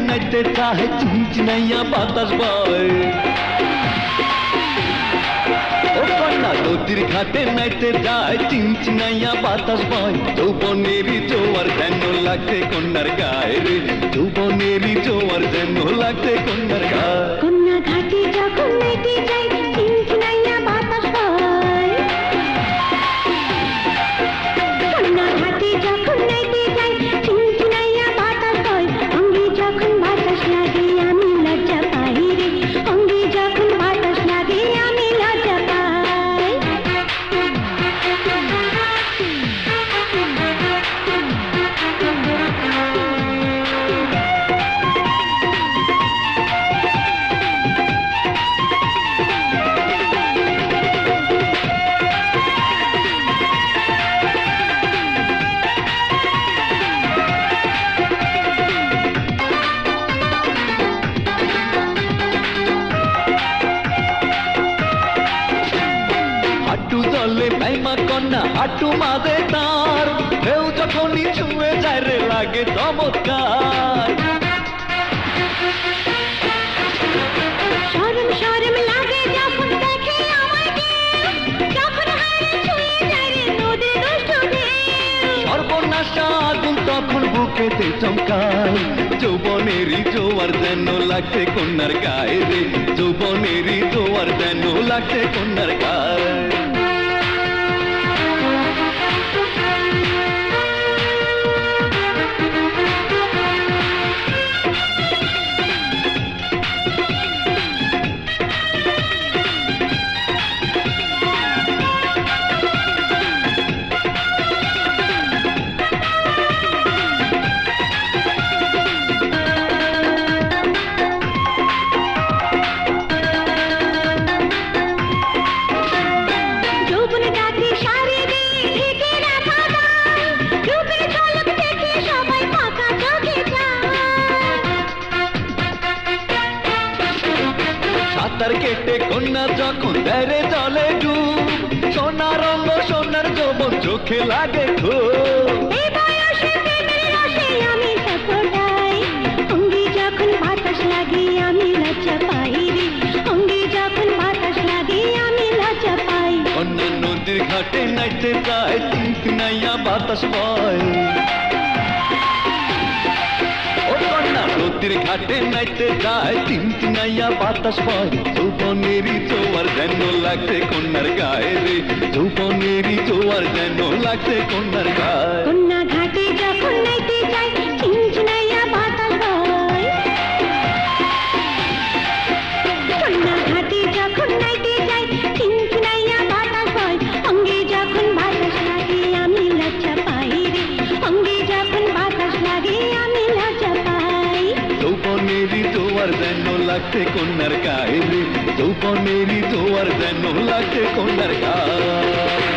নাইতে চাহে চিনচিনাইয়া বাতাস বয় ও কন্যা নদীর ঘাটে নাইতে যায় চিনচিনাইয়া বাতাস বয় যৌবনেরই জোয়ার যেন লাগছে কন্যার গায়ে রে যৌবনেরই জোয়ার যেন লাগছে কন্যার গায়ে কন্যা ঘাটে যখন নাইতে যাই চিনচিনাইয়া বাতাস বয় কন্যা ঘাটে যখন নাইতে যাই চিনচিনাইয়া বাতাস বয় অঙ্গে যখন বাতাস লাগে আমি লজ্জা পাই রে অঙ্গে যখন বাতাস লাগে আমি লজ্জা পাই হাঁটু জলে ভাইমা কন্যা হাঁটু মাঝে তার ঢেউ যখনই ছুঁয়ে যায় রে লাগে চমৎকার শরম শরম লাগে যখন দেখে আমায় কেউ যখন হাড়ে ছুঁয়ে যায় রে নদীর দুষ্ট ঢেউ সর্বনাশা আগুন তখন বুকেতে চমকায় যৌবনেরই জোয়ার যেন লাগছে কন্যার গায়ে রে যৌবনেরই জোয়ার যেন লাগছে কন্যার গায়ে যৌবন ডাকে সারি দিয়ে ঢেকে রাখা যায় রূপের ঝলক দেখে সবাই ফাঁকা চোখে যায় সাঁতার কেটে কন্যা যখন বেড়ে জলে ডুব সোনার রঙ সোনার যৌবন চোখে লাগে খুব এই বয়সে প্রেমের রসে আমি সফলতাই অঙ্গে যখন বাতাস লাগে আমি লজ্জা পাই রে অঙ্গে যখন বাতাস লাগে আমি লজ্জা পাই কন্যা নদীর ঘাটে নাইতে যায় চিনচিনাইয়া বাতাস বয় ও কন্যা নদীর ঘাটে নাইতে যায় চিনচিনাইয়া বাতাস বয় যৌবনেরই জোয়ার যেন লাগছে কন্যার গায়ে রে যৌবনেরই জোয়ার যেন লাগছে কন্যার গায়ে কন্যা ঘাটে যখন নাইতে যাই চিনচিনাইয়া বাতাস বয় কন্যা ঘাটে যখন নাইতে যাই চিনচিনাইয়া বাতাস বয় অঙ্গে যখন বাতাস লাগে আমি লজ্জা পাই রে অঙ্গে যখন বাতাস লাগে আমি লজ্জা পাই যৌবনেরই জোয়ার যেন লাগছে কন্যার গায়ে রে যৌবনেরই জোয়ার যেন লাগছে কন্যার গায়ে